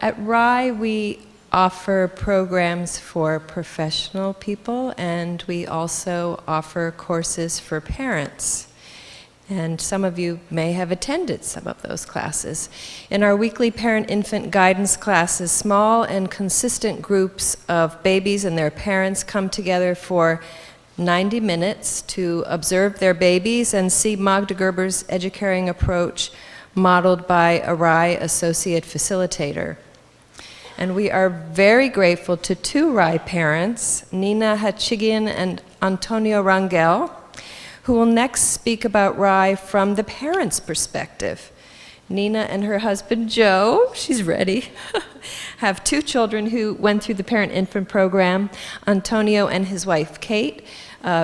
At RIE, we offer programs for professional people, and we also offer courses for parents. And some of you may have attended some of those classes. In our weekly parent-infant guidance classes, small and consistent groups of babies and their parents come together for 90 minutes to observe their babies and see Magda Gerber's Educaring Approach modeled by a RIE associate facilitator. And we are very grateful to two RIE parents, Nina Hachigian and Antonio Rangel, who will next speak about RIE from the parent's perspective. Nina and her husband, Joe, she's ready, have two children who went through the parent-infant program. Antonio and his wife, Kate,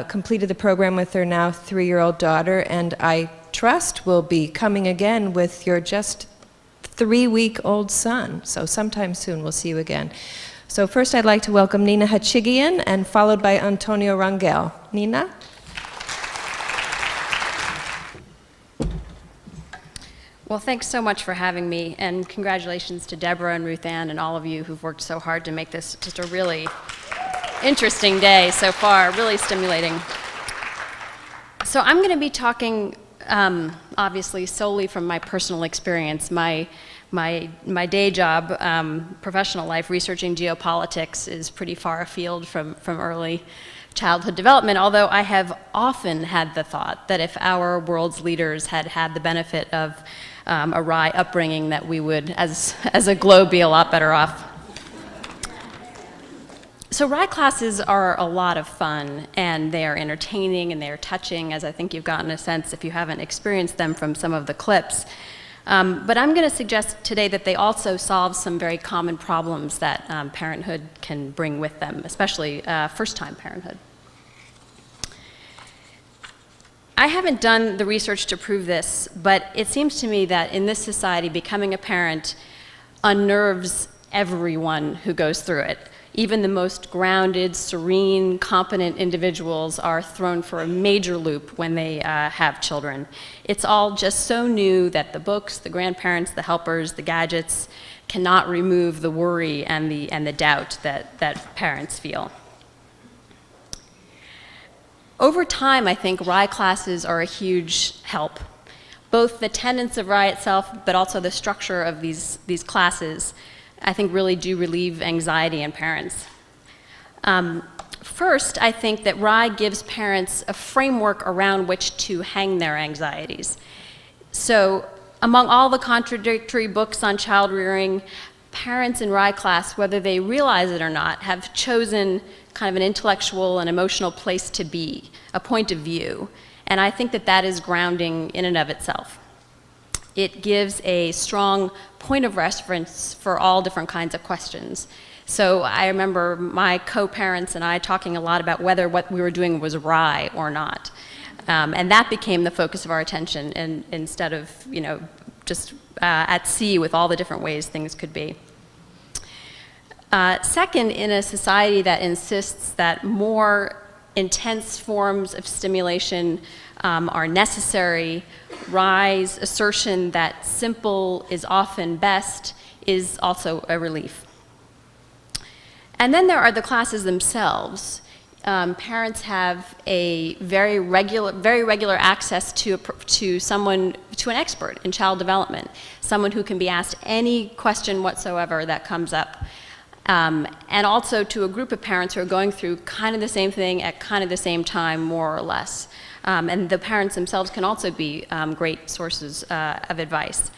completed the program with their now 3-year-old daughter, and I trust will be coming again with your just 3-week-old son. So sometime soon we'll see you again. So first I'd like to welcome Nina Hachigian, and followed by Antonio Rangel. Nina? Well, thanks so much for having me, and congratulations to Deborah and Ruth Ann and all of you who've worked so hard to make this just a really interesting day so far, really stimulating. So I'm going to be talking, obviously, solely from my personal experience. My day job, professional life, researching geopolitics is pretty far afield from early childhood development, although I have often had the thought that if our world's leaders had had the benefit of a RIE upbringing, that we would, as a globe, be a lot better off. So RIE classes are a lot of fun, and they are entertaining and they are touching, as I think you've gotten a sense if you haven't experienced them from some of the clips. But I'm going to suggest today that they also solve some very common problems that parenthood can bring with them, especially first-time parenthood. I haven't done the research to prove this, but it seems to me that in this society, becoming a parent unnerves everyone who goes through it. Even the most grounded, serene, competent individuals are thrown for a major loop when they have children. It's all just so new that the books, the grandparents, the helpers, the gadgets cannot remove the worry and the doubt that parents feel. Over time, I think RIE classes are a huge help. Both the tenets of RIE itself, but also the structure of these classes, I think really do relieve anxiety in parents. First, I think that RIE gives parents a framework around which to hang their anxieties. So among all the contradictory books on child rearing, parents in RIE class, whether they realize it or not, have chosen kind of an intellectual and emotional place to be, a point of view. And I think that that is grounding in and of itself. It gives a strong point of reference for all different kinds of questions. So I remember my co-parents and I talking a lot about whether what we were doing was RIE or not. And that became the focus of our attention, and instead of, just at sea with all the different ways things could be. Second, in a society that insists that more intense forms of stimulation are necessary, RIE's assertion that simple is often best is also a relief. And then there are the classes themselves. Parents have a very regular access to someone, to an expert in child development, someone who can be asked any question whatsoever that comes up. And also to a group of parents who are going through kind of the same thing at kind of the same time, more or less. And the parents themselves can also be great sources of advice.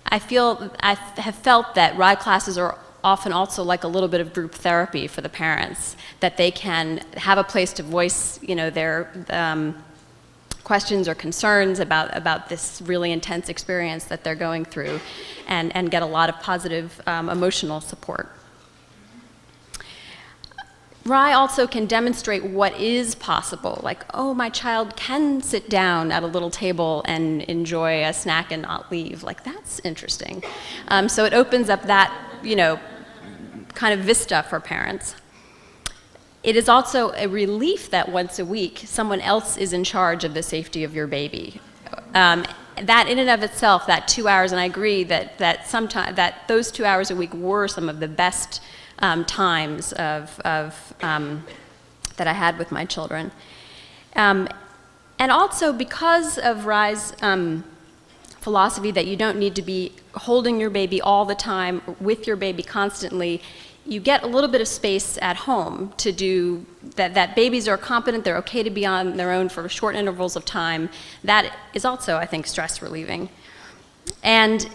I have felt that RIE classes are often also like a little bit of group therapy for the parents, that they can have a place to voice, their questions or concerns about this really intense experience that they're going through, and get a lot of positive emotional support. RIE also can demonstrate what is possible, like, oh, my child can sit down at a little table and enjoy a snack and not leave. Like, that's interesting. So it opens up that, kind of vista for parents. It is also a relief that once a week, someone else is in charge of the safety of your baby. that in and of itself, that 2 hours, and I agree that sometimes that those 2 hours a week were some of the best times that I had with my children. And also because of RIE's philosophy that you don't need to be holding your baby all the time, with your baby constantly, you get a little bit of space at home to do that babies are competent, they're okay to be on their own for short intervals of time. That is also, I think, stress relieving. And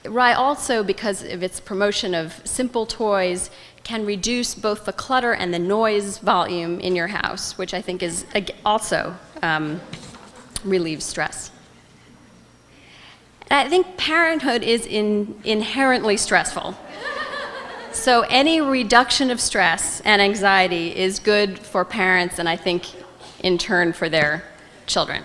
RIE also, because of its promotion of simple toys, can reduce both the clutter and the noise volume in your house, which I think is also relieves stress. And I think parenthood is inherently stressful. So any reduction of stress and anxiety is good for parents, and I think in turn for their children.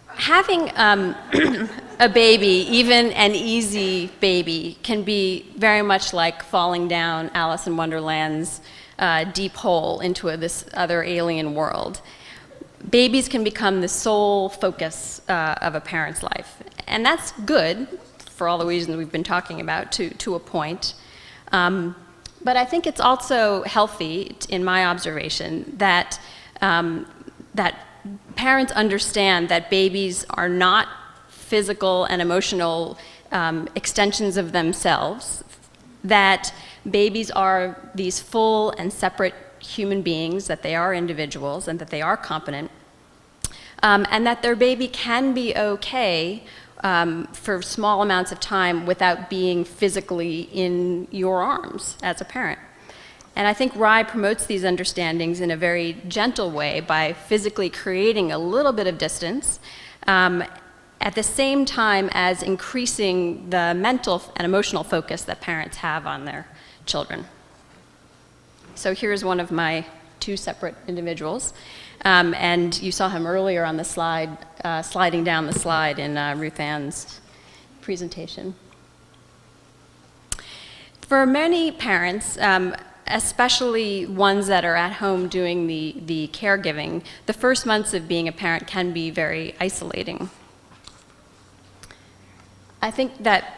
Having a baby, even an easy baby, can be very much like falling down Alice in Wonderland's deep hole into this other alien world. Babies can become the sole focus of a parent's life. And that's good, for all the reasons we've been talking about, to a point. But I think it's also healthy, in my observation, that parents understand that babies are not physical and emotional extensions of themselves, that babies are these full and separate human beings, that they are individuals, and that they are competent, and that their baby can be okay for small amounts of time without being physically in your arms as a parent. And I think RIE promotes these understandings in a very gentle way by physically creating a little bit of distance, at the same time as increasing the mental and emotional focus that parents have on their children. So here's one of my two separate individuals. And you saw him earlier on the slide, sliding down the slide in Ruth Ann's presentation. For many parents, especially ones that are at home doing the caregiving, the first months of being a parent can be very isolating. I think that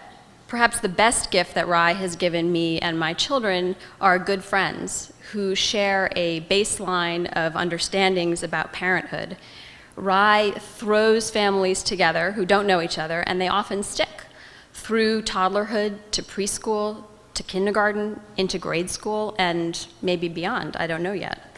perhaps the best gift that RIE has given me and my children are good friends who share a baseline of understandings about parenthood. RIE throws families together who don't know each other, and they often stick through toddlerhood to preschool, to kindergarten, into grade school, and maybe beyond. I don't know yet.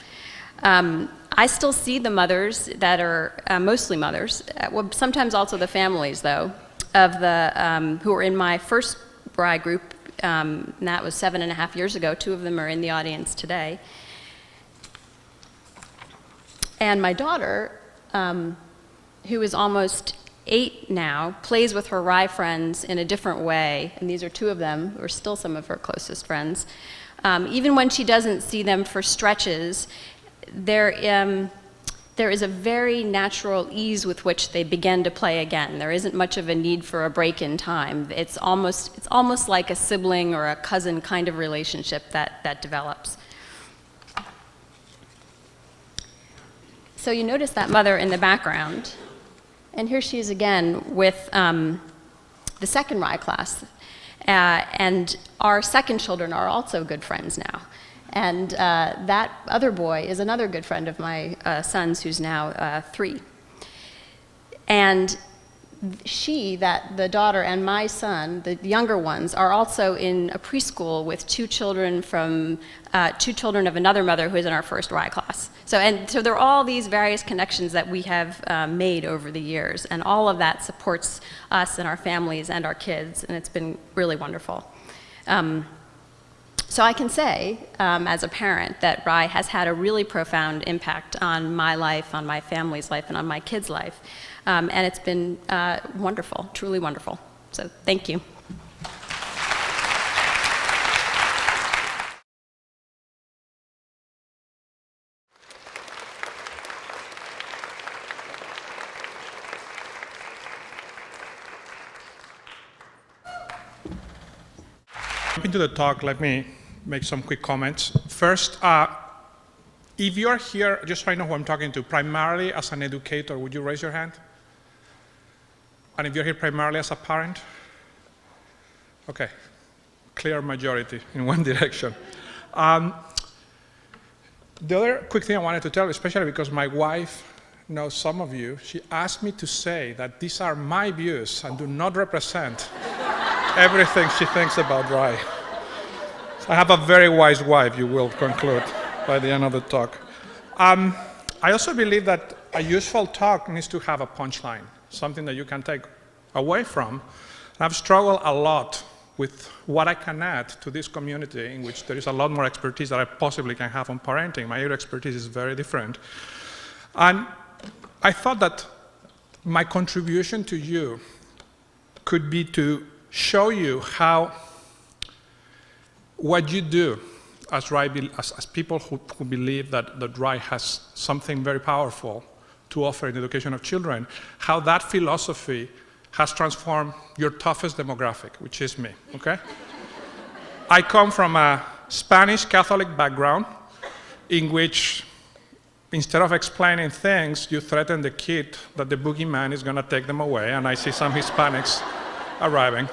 I still see the mothers that are mostly mothers, well, sometimes also the families, though, of the who were in my first RIE group, and that was 7.5 years ago. 2 of them are in the audience today. And my daughter, who is almost 8 now, plays with her RIE friends in a different way, and these are 2 of them, who are still some of her closest friends. Even when she doesn't see them for stretches, there is a very natural ease with which they begin to play again. There isn't much of a need for a break in time. It's almost like a sibling or a cousin kind of relationship that develops. So you notice that mother in the background, and here she is again with the second RIE class. And our second children are also good friends now. And that other boy is another good friend of my son's, who's now 3. And the daughter and my son, the younger ones, are also in a preschool with 2 children of another mother who is in our first RIE class. So there are all these various connections that we have made over the years, and all of that supports us and our families and our kids, and it's been really wonderful. So I can say, as a parent, that RIE has had a really profound impact on my life, on my family's life, and on my kids' life. And it's been wonderful, truly wonderful. So thank you. Into the talk, let me make some quick comments. First, If you're here, just so I know who I'm talking to, primarily as an educator, would you raise your hand? And if you're here primarily as a parent? Okay, clear majority in one direction. The other quick thing I wanted to tell, especially because my wife knows some of you, she asked me to say that these are my views and do not represent everything she thinks about RIE. So I have a very wise wife, you will conclude by the end of the talk. I also believe that a useful talk needs to have a punchline, something that you can take away from. I've struggled a lot with what I can add to this community in which there is a lot more expertise that I possibly can have on parenting. My area expertise is very different. And I thought that my contribution to you could be to show you how what you do as RIE, as people who believe that RIE has something very powerful to offer in the education of children, how that philosophy has transformed your toughest demographic, which is me, okay? I come from a Spanish Catholic background in which instead of explaining things, you threaten the kid that the boogeyman is gonna take them away, and I see some Hispanics arriving,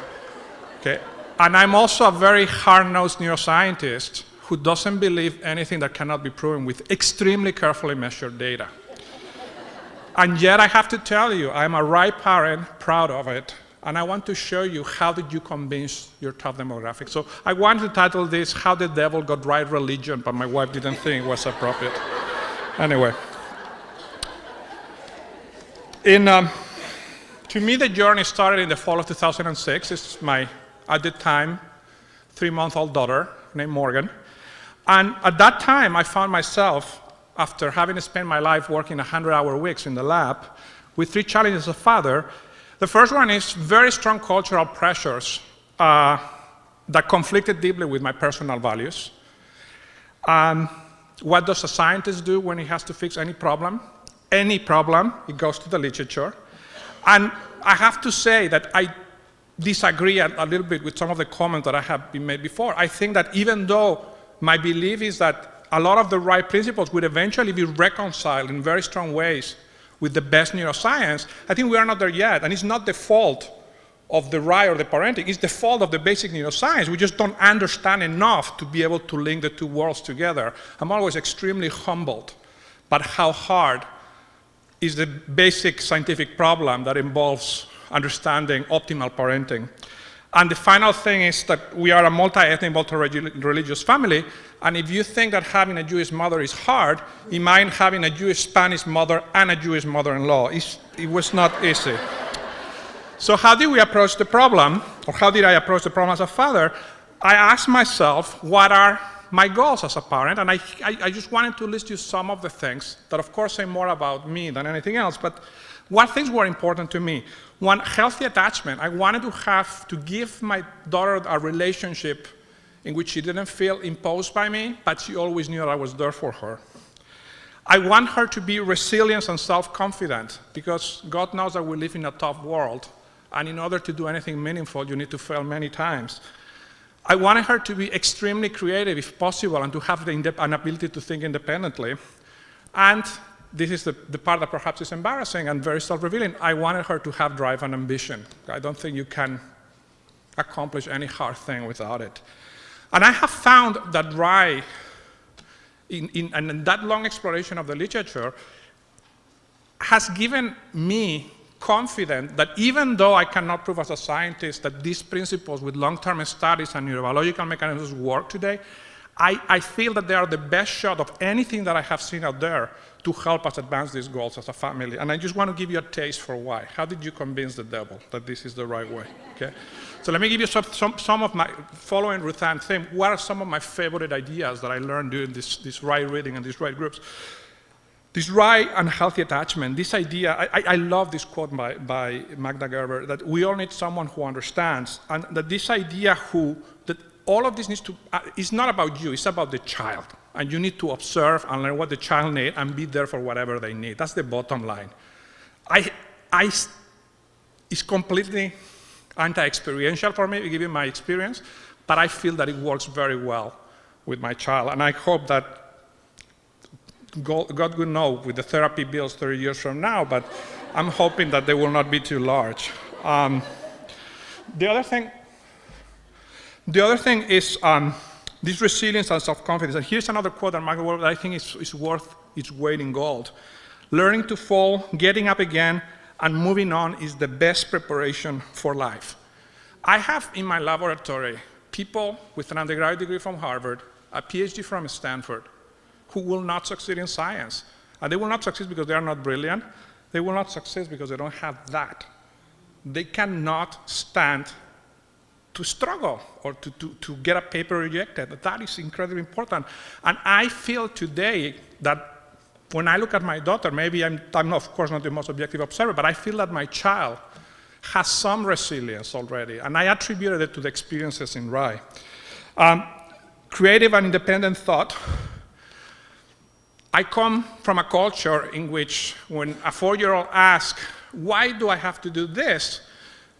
okay? And I'm also a very hard-nosed neuroscientist who doesn't believe anything that cannot be proven with extremely carefully measured data. And yet I have to tell you, I'm a RIE parent, proud of it, and I want to show you how did you convince your tough demographic. So I wanted to title this, How the Devil Got RIE Religion, but my wife didn't think it was appropriate. Anyway. To me, the journey started in the fall of 2006. It's my, at the time, 3-month-old daughter named Morgan. And at that time, I found myself, after having spent my life working 100-hour weeks in the lab, with 3 challenges as a father. The first one is very strong cultural pressures that conflicted deeply with my personal values. What does a scientist do when he has to fix any problem? Any problem, he goes to the literature. And I have to say that I disagree a little bit with some of the comments that have been made before. I think that even though my belief is that a lot of the RIE principles would eventually be reconciled in very strong ways with the best neuroscience, I think we are not there yet. And it's not the fault of the RIE or the parenting, it's the fault of the basic neuroscience. We just don't understand enough to be able to link the two worlds together. I'm always extremely humbled by how hard is the basic scientific problem that involves understanding optimal parenting. And the final thing is that we are a multi-ethnic, multi-religious family, and if you think that having a Jewish mother is hard, imagine having a Jewish Spanish mother and a Jewish mother-in-law. It was not easy. So how did we approach the problem, or how did I approach the problem as a father? I asked myself, what are my goals as a parent? And I just wanted to list you some of the things that, of course, say more about me than anything else, but what things were important to me? One, healthy attachment. I wanted to give my daughter a relationship in which she didn't feel imposed by me, but she always knew that I was there for her. I want her to be resilient and self-confident, because God knows that we live in a tough world, and in order to do anything meaningful, you need to fail many times. I wanted her to be extremely creative, if possible, and to have an ability to think independently. And this is the part that perhaps is embarrassing and very self-revealing. I wanted her to have drive and ambition. I don't think you can accomplish any hard thing without it. And I have found that RIE, in that long exploration of the literature, has given me confidence that even though I cannot prove as a scientist that these principles with long-term studies and neurobiological mechanisms work today, I feel that they are the best shot of anything that I have seen out there to help us advance these goals as a family. And I just want to give you a taste for why. How did you convince the devil that this is the right way? Okay? So let me give you some of my, following Ruth Ann's theme, what are some of my favorite ideas that I learned during this RIE reading and these RIE groups? This RIE and healthy attachment, this idea, I love this quote by Magda Gerber, that we all need someone who understands, and that this idea that all of this needs to, it's not about you, it's about the child. And you need to observe and learn what the child needs and be there for whatever they need. That's the bottom line. It's completely anti-experiential for me, given my experience, but I feel that it works very well with my child. And I hope that God will know with the therapy bills 30 years from now, but I'm hoping that they will not be too large. The other thing is this resilience and self-confidence. And here's another quote that Michael wrote that I think is worth its weight in gold. Learning to fall, getting up again, and moving on is the best preparation for life. I have in my laboratory people with an undergraduate degree from Harvard, a PhD from Stanford, who will not succeed in science. And they will not succeed because they are not brilliant. They will not succeed because they don't have that. They cannot stand to struggle or to get a paper rejected. That is incredibly important. And I feel today that when I look at my daughter, maybe I'm of course not the most objective observer, but I feel that my child has some resilience already. And I attributed it to the experiences in RIE. Creative and independent thought. I come from a culture in which when a 4-year-old asks, why do I have to do this?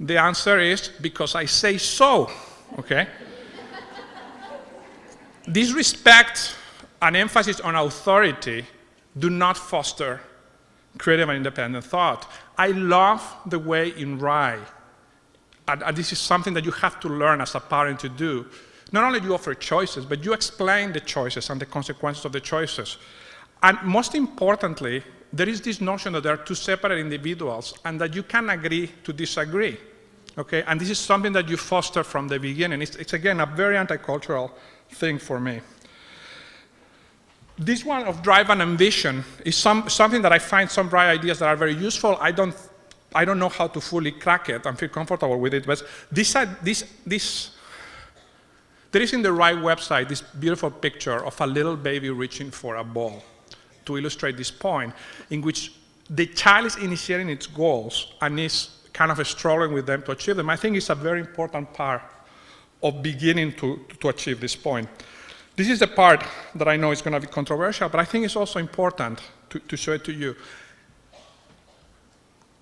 The answer is, because I say so, okay? This respect and emphasis on authority do not foster creative and independent thought. I love the way in RIE, and this is something that you have to learn as a parent to do. Not only do you offer choices, but you explain the choices and the consequences of the choices. And most importantly, there is this notion that there are two separate individuals and that you can agree to disagree. Okay? And this is something that you foster from the beginning. It's again, a very anti-cultural thing for me. This one of drive and ambition is something that I find some RIE ideas that are very useful. I don't know how to fully crack it and feel comfortable with it, but there is in the RIE website this beautiful picture of a little baby reaching for a ball to illustrate this point, in which the child is initiating its goals and is kind of struggling with them to achieve them. I think it's a very important part of beginning to achieve this point. This is the part that I know is going to be controversial, but I think it's also important to show it to you.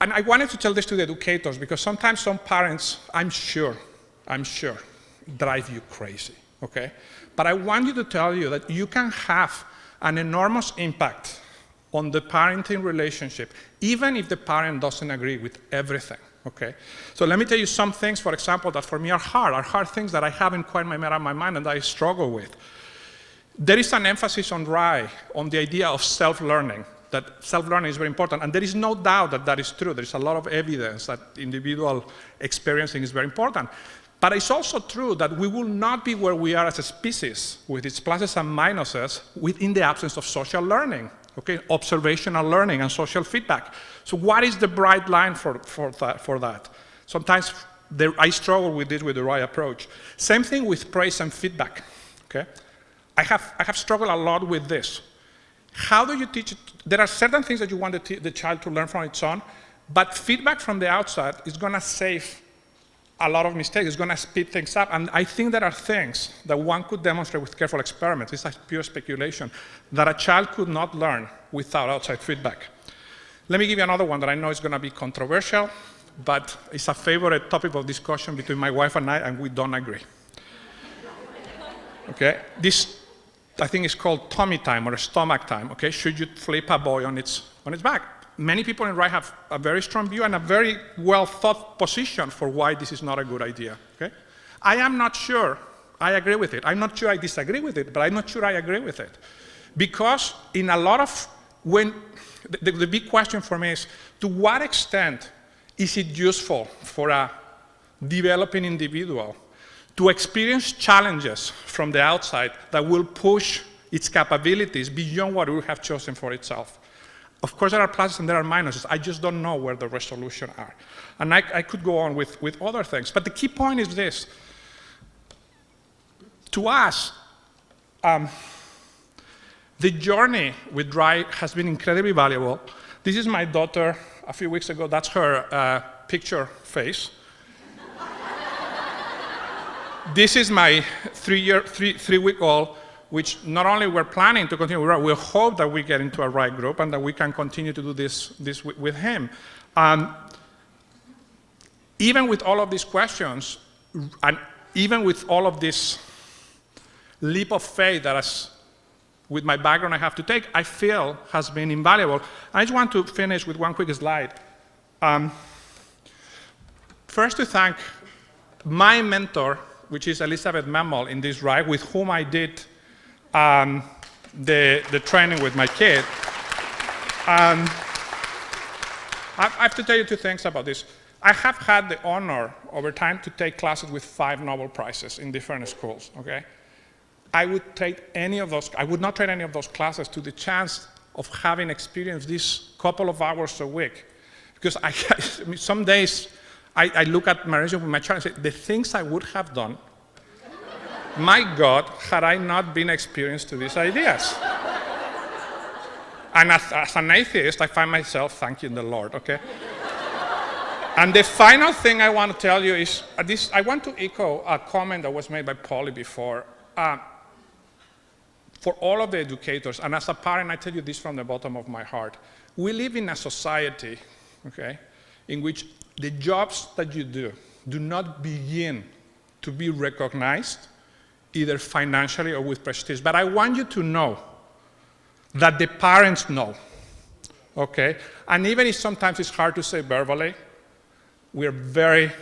And I wanted to tell this to the educators because sometimes some parents, I'm sure, drive you crazy, okay? But I want you to tell you that you can have an enormous impact on the parenting relationship, even if the parent doesn't agree with everything, okay? So let me tell you some things, for example, that for me are hard things that I haven't quite made up my mind and that I struggle with. There is an emphasis on RIE, on the idea of self-learning, that self-learning is very important, and there is no doubt that that is true. There is a lot of evidence that individual experiencing is very important. But it's also true that we will not be where we are as a species, with its pluses and minuses, within the absence of social learning, okay? Observational learning and social feedback. So what is the bright line for that? Sometimes I struggle with this with the RIE approach. Same thing with praise and feedback, okay? I have struggled a lot with this. How do you teach it? There are certain things that you want the child to learn from its own, but feedback from the outside is going to save a lot of mistakes. It's going to speed things up. And I think there are things that one could demonstrate with careful experiments. It's like pure speculation, that a child could not learn without outside feedback. Let me give you another one that I know is going to be controversial, but it's a favorite topic of discussion between my wife and I, and we don't agree. Okay? This, I think, is called tummy time or stomach time. Okay? Should you flip a boy on its back? Many people in RIE have a very strong view and a very well-thought position for why this is not a good idea. Okay? I am not sure I agree with it. I'm not sure I disagree with it, but I'm not sure I agree with it. Because in a lot of, the big question for me is, to what extent is it useful for a developing individual to experience challenges from the outside that will push its capabilities beyond what it would have chosen for itself? Of course, there are pluses and there are minuses. I just don't know where the resolution are. And I could go on with other things. But the key point is this. To us, the journey with RIE has been incredibly valuable. This is my daughter a few weeks ago. That's her picture face. This is my three-week-old, which not only we're planning to continue, we hope that we get into a RIE group and that we can continue to do this with him. Even with all of these questions, and even with all of this leap of faith that with my background I have to take, I feel has been invaluable. I just want to finish with one quick slide. First to thank my mentor, which is Elizabeth Memel in this RIE, with whom I did the training with my kid. I have to tell you two things about this. I have had the honor over time to take classes with 5 Nobel Prizes in different schools, okay? I would not trade any of those classes to the chance of having experienced this couple of hours a week. Because some days I look at my relationship with my child and say, the things I would have done, my God, had I not been experienced to these ideas. And as an atheist, I find myself thanking the Lord, okay? And the final thing I want to tell you is, I want to echo a comment that was made by Polly before. For all of the educators, and as a parent, I tell you this from the bottom of my heart, we live in a society, okay, in which the jobs that you do not begin to be recognized either financially or with prestige. But I want you to know that the parents know, okay? And even if sometimes it's hard to say verbally, we're very,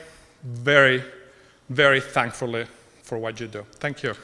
very, very thankful for what you do. Thank you.